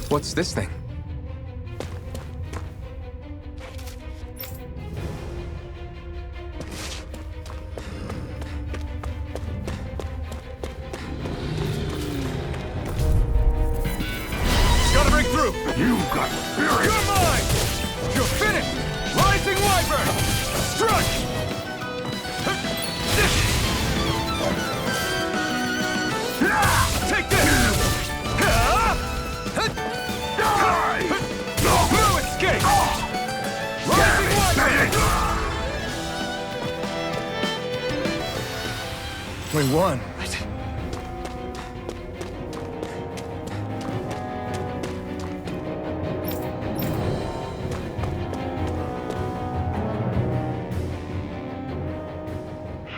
What's this thing? Gotta break through! You got spirit! You're mine! You're finished! Rising Wyvern! Strike! Take this! Die! No escape! Rising Wyvern! We won.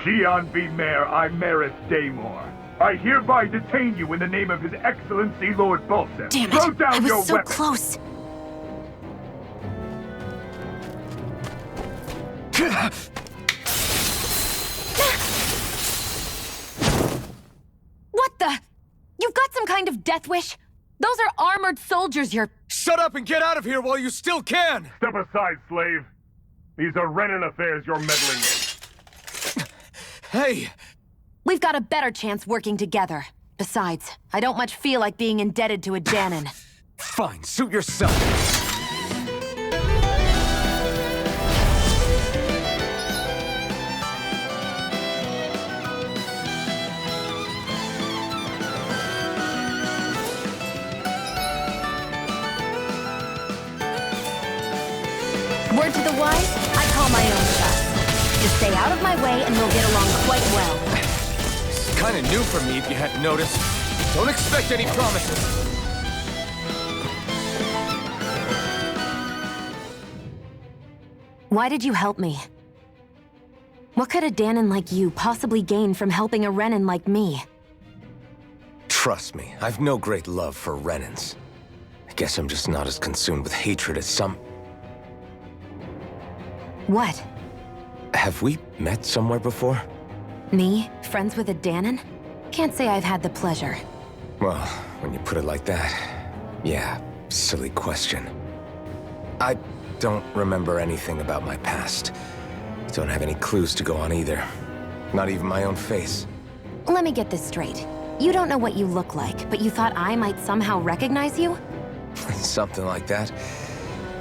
Xian V. Mayor Imaris Daymore. I hereby detain you in the name of His Excellency Lord Balsam. Damn Throw it! down I your was so weapon. close. What the? You've got some kind of death wish? Those are armored soldiers you're... Shut up and get out of here while you still can! Step aside, slave. These are Renan affairs you're meddling in. Hey! We've got a better chance working together. Besides, I don't much feel like being indebted to a Dahnan. Fine, suit yourself. Word to the wise, I call my own shots. Just stay out of my way and we'll get along quite well. It's kinda new for me if you hadn't noticed. Don't expect any promises. Why did you help me? What could a Dahnan like you possibly gain from helping a Renan like me? Trust me, I've no great love for Renans. I guess I'm just not as consumed with hatred as some... What? Have we met somewhere before? Me? Friends with a Dahnan? Can't say I've had the pleasure. Well, when you put it like that, yeah, silly question. I don't remember anything about my past. Don't have any clues to go on either. Not even my own face. Let me get this straight. You don't know what you look like, but you thought I might somehow recognize you? Something like that.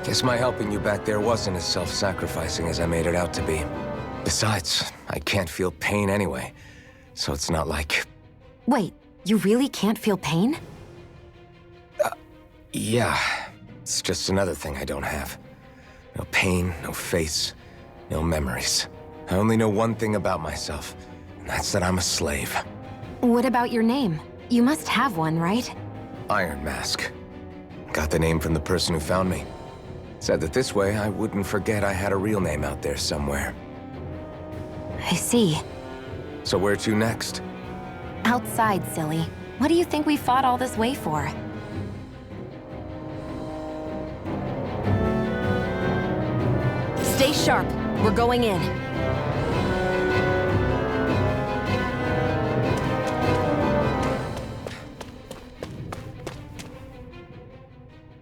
Guess my helping you back there wasn't as self-sacrificing as I made it out to be. Besides, I can't feel pain anyway, so it's not like... Wait, you really can't feel pain? Yeah, it's just another thing I don't have. No pain, no face, no memories. I only know one thing about myself, and that's that I'm a slave. What about your name? You must have one, right? Iron Mask. Got the name from the person who found me. Said that this way I wouldn't forget I had a real name out there somewhere. I see. So where to next? Outside, silly. What do you think we fought all this way for? Stay sharp. We're going in.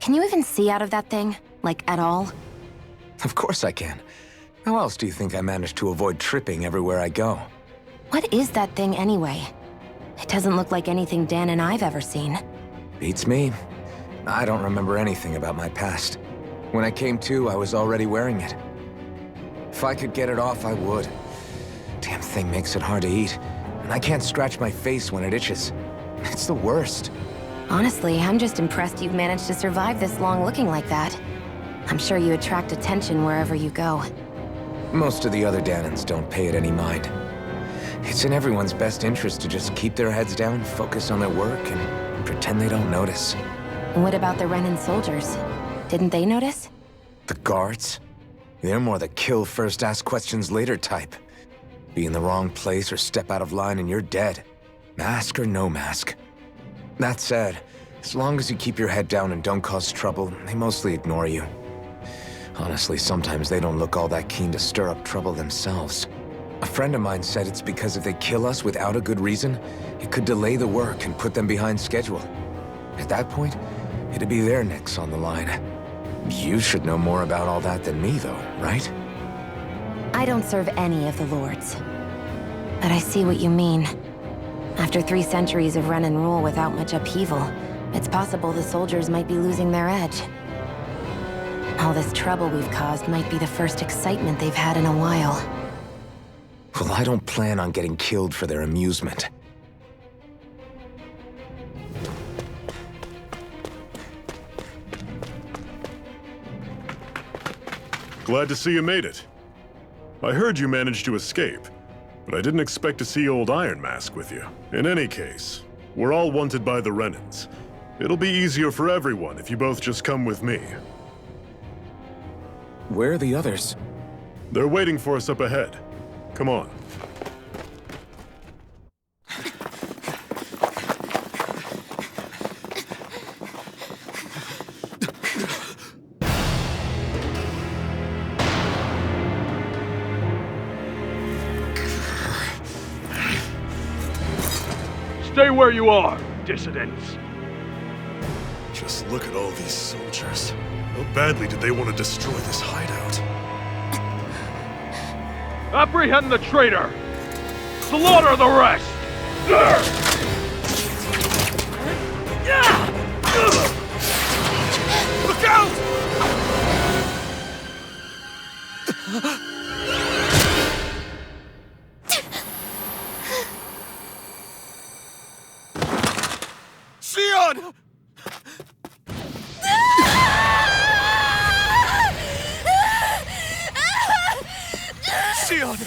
Can you even see out of that thing? Like, at all? Of course I can. How else do you think I managed to avoid tripping everywhere I go? What is that thing anyway? It doesn't look like anything Dan and I've ever seen. Beats me. I don't remember anything about my past. When I came to, I was already wearing it. If I could get it off, I would. Damn thing makes it hard to eat, and I can't scratch my face when it itches. It's the worst. Honestly, I'm just impressed you've managed to survive this long looking like that. I'm sure you attract attention wherever you go. Most of the other Dahnans don't pay it any mind. It's in everyone's best interest to just keep their heads down, focus on their work, and pretend they don't notice. And what about the Renan soldiers? Didn't they notice? The guards? They're more the kill first, ask questions later type. Be in the wrong place or step out of line and you're dead. Mask or no mask. That said, as long as you keep your head down and don't cause trouble, they mostly ignore you. Honestly, sometimes they don't look all that keen to stir up trouble themselves. A friend of mine said it's because if they kill us without a good reason, it could delay the work and put them behind schedule. At that point, It'd be their necks on the line. You should know more about all that than me, though, right? I don't serve any of the lords. But I see what you mean. After 3 centuries of run and rule without much upheaval, it's possible the soldiers might be losing their edge. All this trouble we've caused might be the first excitement they've had in a while. Well, I don't plan on getting killed for their amusement. Glad to see you made it. I heard you managed to escape, but I didn't expect to see old Iron Mask with you. In any case, we're all wanted by the Renans. It'll be easier for everyone if you both just come with me. Where are the others? They're waiting for us up ahead. Come on. Stay where you are, dissidents. Just look at all these soldiers. How badly did they want to destroy this hideout? Apprehend the traitor! Slaughter the rest! Look out! Sion! Sion!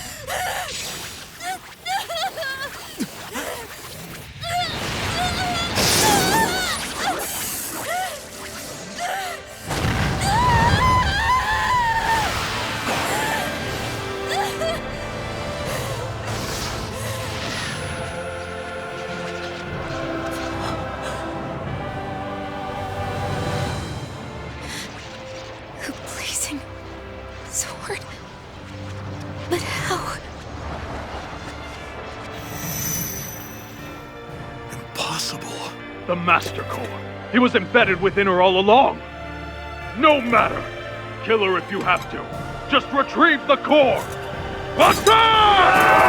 A blazing sword. But how? Impossible. The Master Core. He was embedded within her all along. No matter. Kill her if you have to. Just retrieve the core. Attack!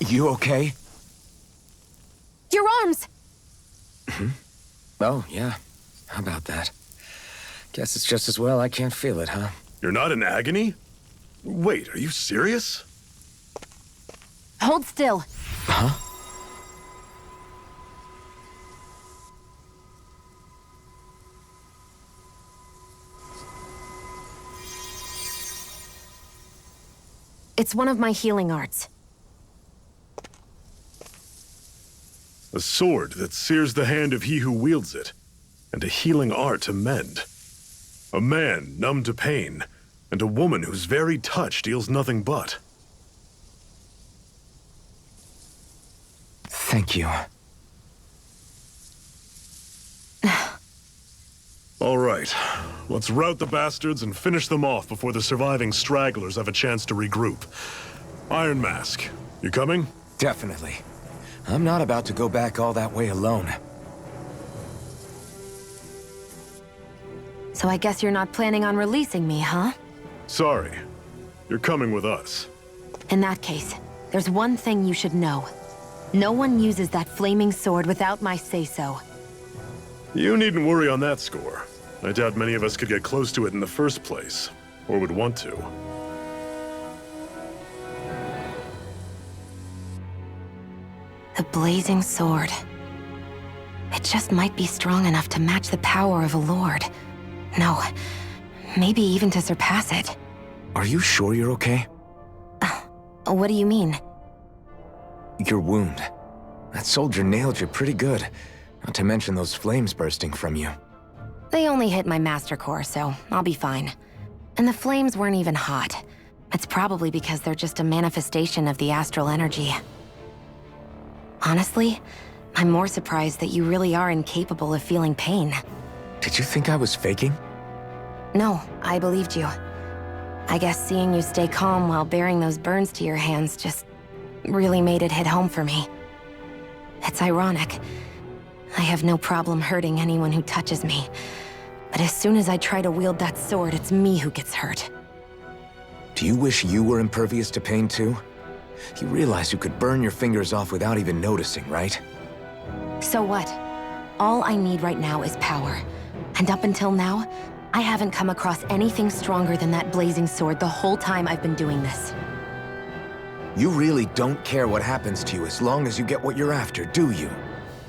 You okay? Your arms! Oh, yeah. How about that? Guess it's just as well I can't feel it, huh? You're not in agony? Wait, are you serious? Hold still. Huh? It's one of my healing arts. A sword that sears the hand of he who wields it, and a healing art to mend. A man numb to pain, and a woman whose very touch deals nothing but. Thank you. All right, let's rout the bastards and finish them off before the surviving stragglers have a chance to regroup. Iron Mask, you coming? Definitely. I'm not about to go back all that way alone. So I guess you're not planning on releasing me, huh? Sorry, you're coming with us. In that case, there's one thing you should know. No one uses that flaming sword without my say-so. You needn't worry on that score. I doubt many of us could get close to it in the first place, or would want to. The blazing sword. It just might be strong enough to match the power of a lord. No, maybe even to surpass it. Are you sure you're okay? What do you mean? Your wound. That soldier nailed you pretty good. Not to mention those flames bursting from you. They only hit my master core, so I'll be fine. And the flames weren't even hot. It's probably because they're just a manifestation of the astral energy. Honestly, I'm more surprised that you really are incapable of feeling pain. Did you think I was faking? No, I believed you. I guess seeing you stay calm while bearing those burns to your hands just really made it hit home for me. It's ironic. I have no problem hurting anyone who touches me. But as soon as I try to wield that sword, it's me who gets hurt. Do you wish you were impervious to pain too? You realize you could burn your fingers off without even noticing, right? So what? All I need right now is power. And up until now, I haven't come across anything stronger than that blazing sword the whole time I've been doing this. You really don't care what happens to you as long as you get what you're after, do you?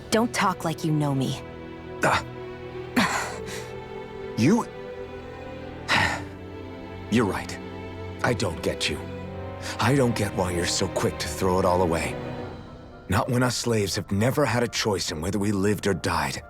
Don't talk like you know me. You... You're right. I don't get you. I don't get why you're so quick to throw it all away. Not when us slaves have never had a choice in whether we lived or died.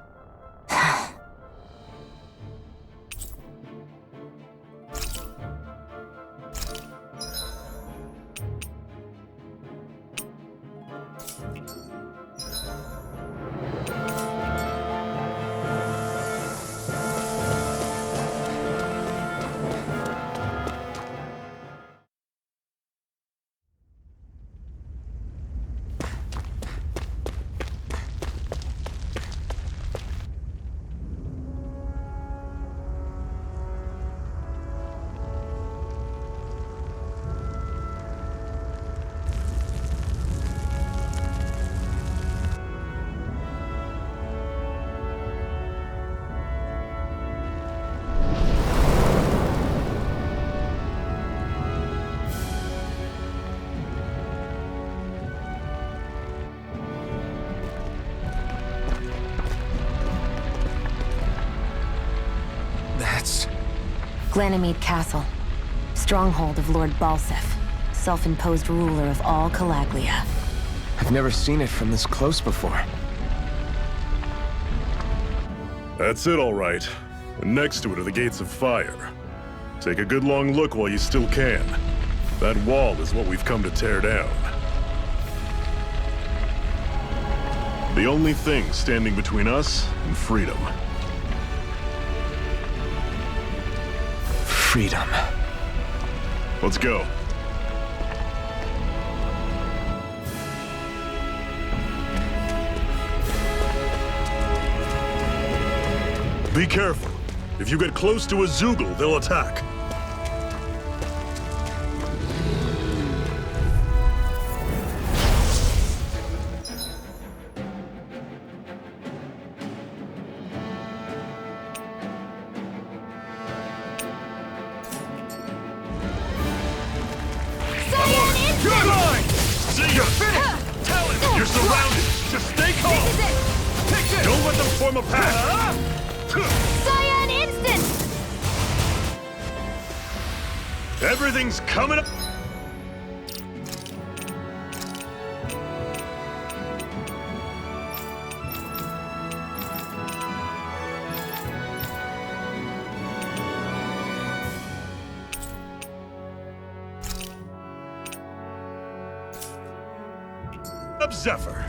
Glanimede Castle. Stronghold of Lord Balseph, self-imposed ruler of all Calaglia. I've never seen it from this close before. That's it, all right. And next to it are the Gates of Fire. Take a good long look while you still can. That wall is what we've come to tear down. The only thing standing between us and freedom. Freedom. Let's go. Be careful. If you get close to a Zeugle, they'll attack. You're surrounded! Just stay calm! Don't let them form a path! Cyan Instant! Everything's coming up! Zephyr.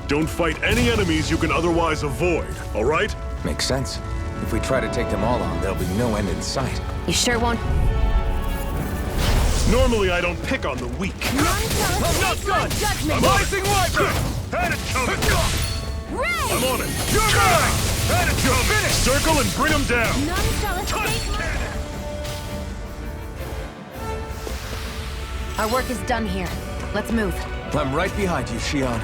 Don't fight any enemies you can otherwise avoid, all right? Makes sense. If we try to take them all on, there'll be no end in sight. You sure won't? Normally, I don't pick on the weak. I'm not done! I'm Rising Wyvern! Had it coming! Ray! I'm on it! You're mine! Had it coming! Circle and bring them down! None shall escape my... Our work is done here. Let's move. I'm right behind you, Shionne.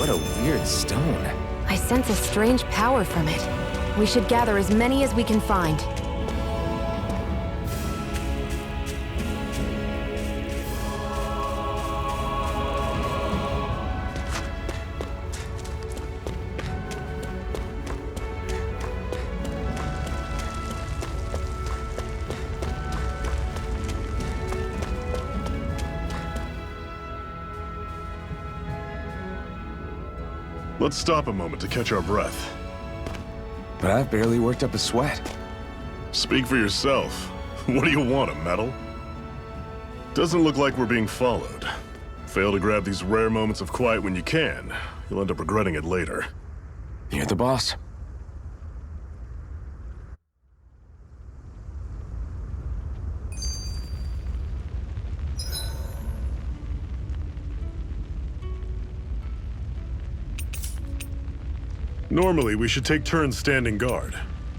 What a weird stone. I sense a strange power from it. We should gather as many as we can find. Let's stop a moment to catch our breath. But I've barely worked up a sweat. Speak for yourself. What do you want, a medal? Doesn't look like we're being followed. Fail to grab these rare moments of quiet when you can, you'll end up regretting it later. You're the boss. Normally, we should take turns standing guard.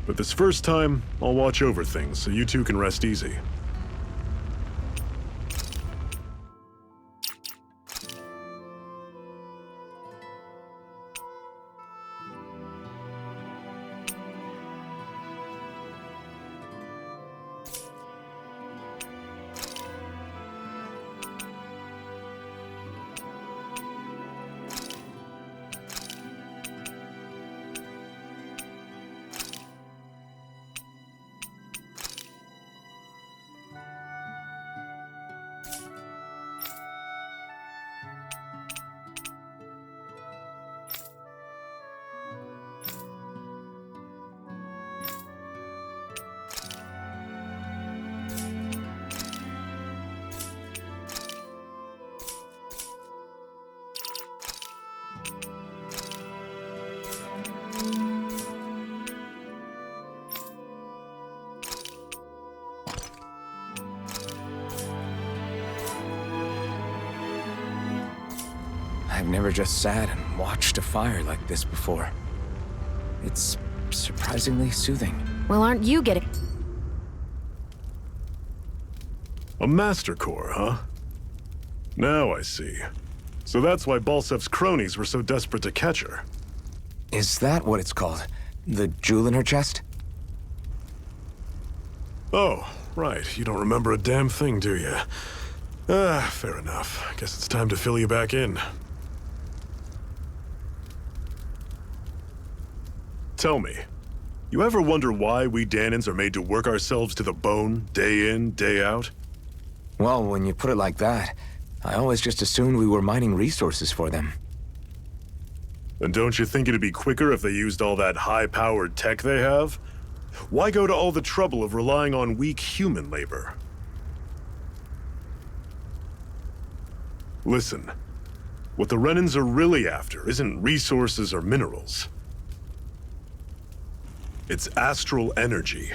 But this first time, I'll watch over things so you two can rest easy. I've never just sat and watched a fire like this before. It's surprisingly soothing. Well, aren't you getting... A Master Core, huh? Now I see. So that's why Balsev's cronies were so desperate to catch her. Is that what it's called? The jewel in her chest? Oh, right. You don't remember a damn thing, do you? Fair enough. Guess it's time to fill you back in. Tell me, you ever wonder why we Dahnans are made to work ourselves to the bone, day in, day out? Well, when you put it like that, I always just assumed we were mining resources for them. And don't you think it'd be quicker if they used all that high-powered tech they have? Why go to all the trouble of relying on weak human labor? Listen, what the Renans are really after isn't resources or minerals. It's astral energy.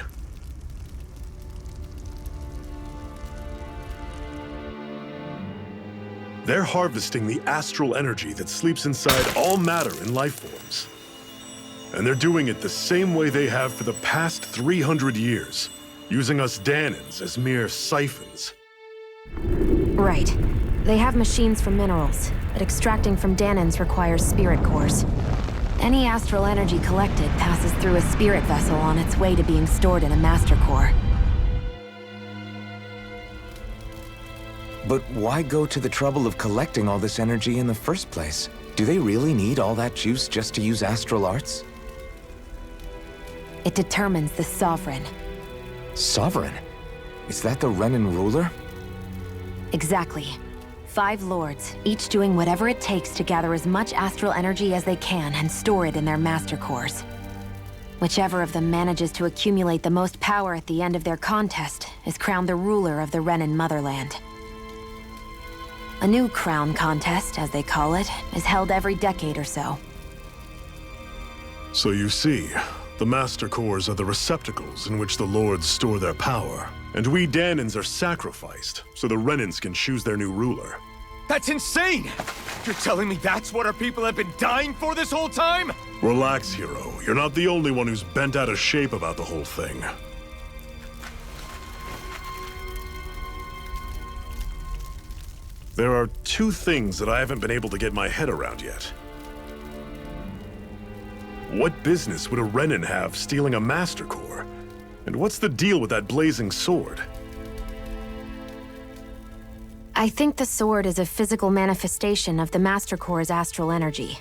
They're harvesting the astral energy that sleeps inside all matter in life forms. And they're doing it the same way they have for the past 300 years, using us Dahnans as mere siphons. Right. They have machines for minerals, but extracting from Dahnans requires spirit cores. Any astral energy collected passes through a spirit vessel on its way to being stored in a master core. But why go to the trouble of collecting all this energy in the first place? Do they really need all that juice just to use astral arts? It determines the Sovereign. Sovereign? Is that the Renan ruler? Exactly. 5 lords, each doing whatever it takes to gather as much astral energy as they can and store it in their master cores. Whichever of them manages to accumulate the most power at the end of their contest is crowned the ruler of the Renan motherland. A new crown contest, as they call it, is held every decade or so. So you see, the Master Cores are the receptacles in which the Lords store their power. And we Dahnans are sacrificed, so the Renans can choose their new ruler. That's insane! You're telling me that's what our people have been dying for this whole time? Relax, hero. You're not the only one who's bent out of shape about the whole thing. There are 2 things that I haven't been able to get my head around yet. What business would a Renin have stealing a Master Core? And what's the deal with that blazing sword? I think the sword is a physical manifestation of the Master Core's astral energy.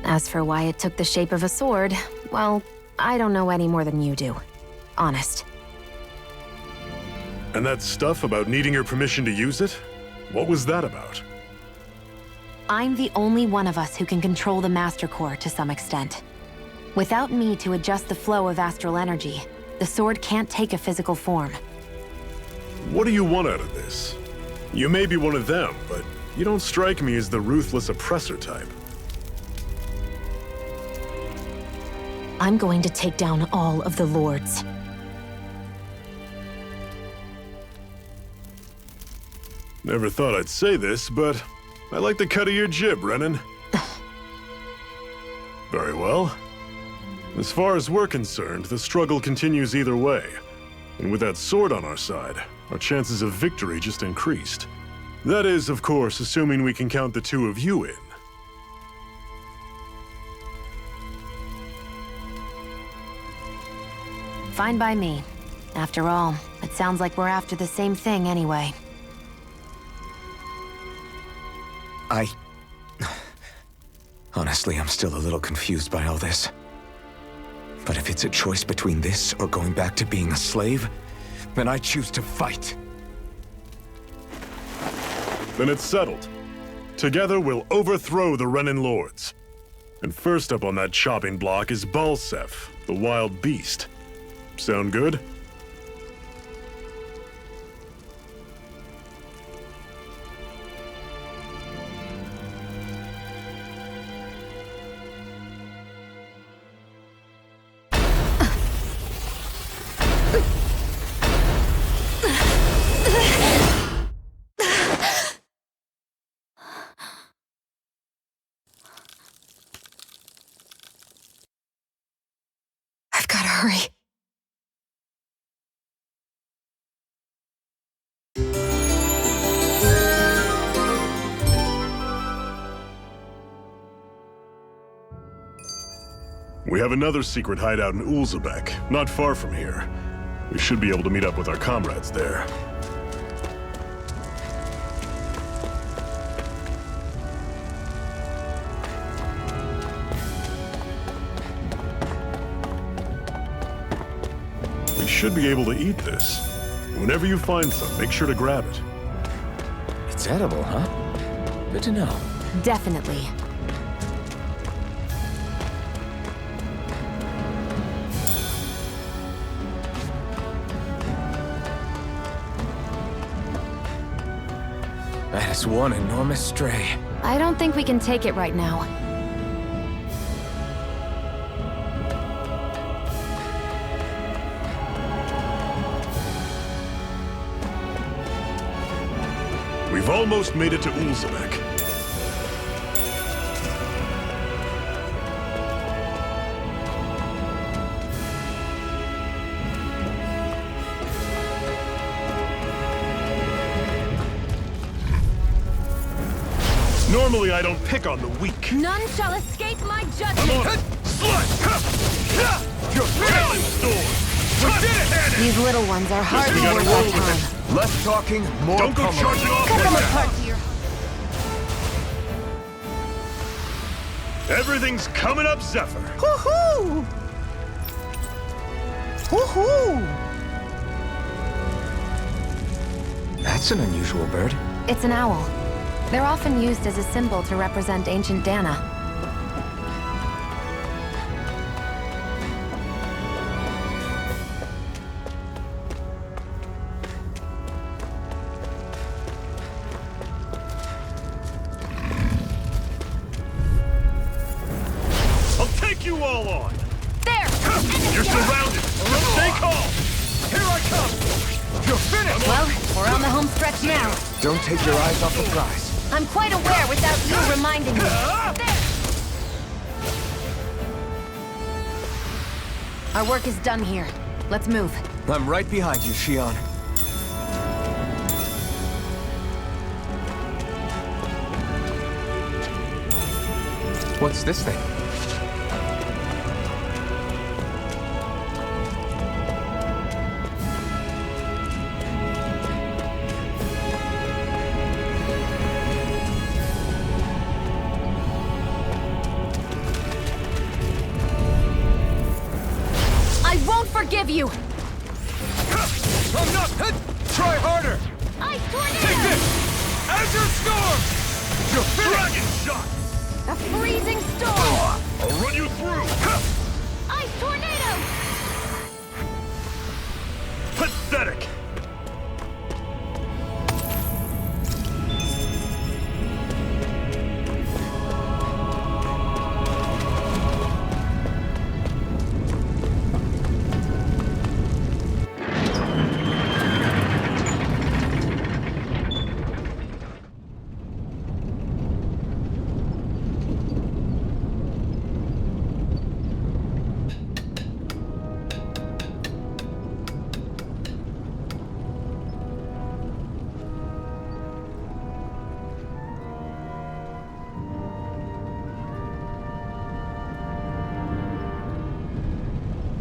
As for why it took the shape of a sword, well, I don't know any more than you do. Honest. And that stuff about needing your permission to use it? What was that about? I'm the only one of us who can control the Master Core to some extent. Without me to adjust the flow of astral energy, the sword can't take a physical form. What do you want out of this? You may be one of them, but you don't strike me as the ruthless oppressor type. I'm going to take down all of the Lords. Never thought I'd say this, but I like the cut of your jib, Renin. Very well. As far as we're concerned, the struggle continues either way. And with that sword on our side, our chances of victory just increased. That is, of course, assuming we can count the two of you in. Fine by me. After all, it sounds like we're after the same thing anyway. Honestly, I'm still a little confused by all this. But if it's a choice between this or going back to being a slave, then I choose to fight. Then it's settled. Together we'll overthrow the Renin Lords. And first up on that chopping block is Balseph, the wild beast. Sound good? I've gotta hurry. We have another secret hideout in Ulzebek, not far from here. We should be able to meet up with our comrades there. We should be able to eat this. Whenever you find some, make sure to grab it. It's edible, huh? Good to know. Definitely. That is one enormous stray. I don't think we can take it right now. We've almost made it to Ulzebek. Normally I don't pick on the weak. None shall escape my judgment. You're talent storm! We did it! These little ones are hardly gotta worth roll our with time. Less talking, more Don't go pummeling. charging off Cut like them that! apart, dear. Everything's coming up, Zephyr. Woohoo! Woohoo! That's an unusual bird. It's an owl. They're often used as a symbol to represent ancient Dana. I'll take you all on. There! You're surrounded. Stay calm. Here I come. You're finished! Well, we're on the home stretch now. Don't take your eyes off the prize. I'm quite aware without you reminding me. There! Our work is done here. Let's move. I'm right behind you, Shion. What's this thing? I won't forgive you! I'm not. Try harder. Ice Take tornado! this. Azure Storm. You're Dragon shot! A freezing storm! I'll run you through! Ice tornado! Pathetic!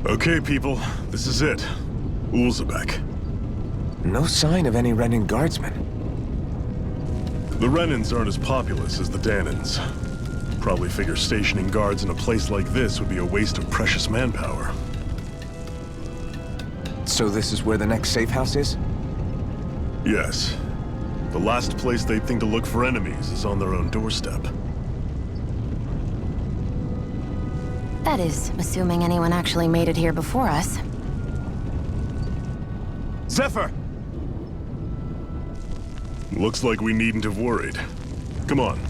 Okay, people, this is it. Ulzebek. No sign of any Renan guardsmen. The Renans aren't as populous as the Danans. Probably figure stationing guards in a place like this would be a waste of precious manpower. So this is where the next safe house is? Yes. The last place they'd think to look for enemies is on their own doorstep. That is, assuming anyone actually made it here before us. Zephyr. Looks like we needn't have worried. Come on,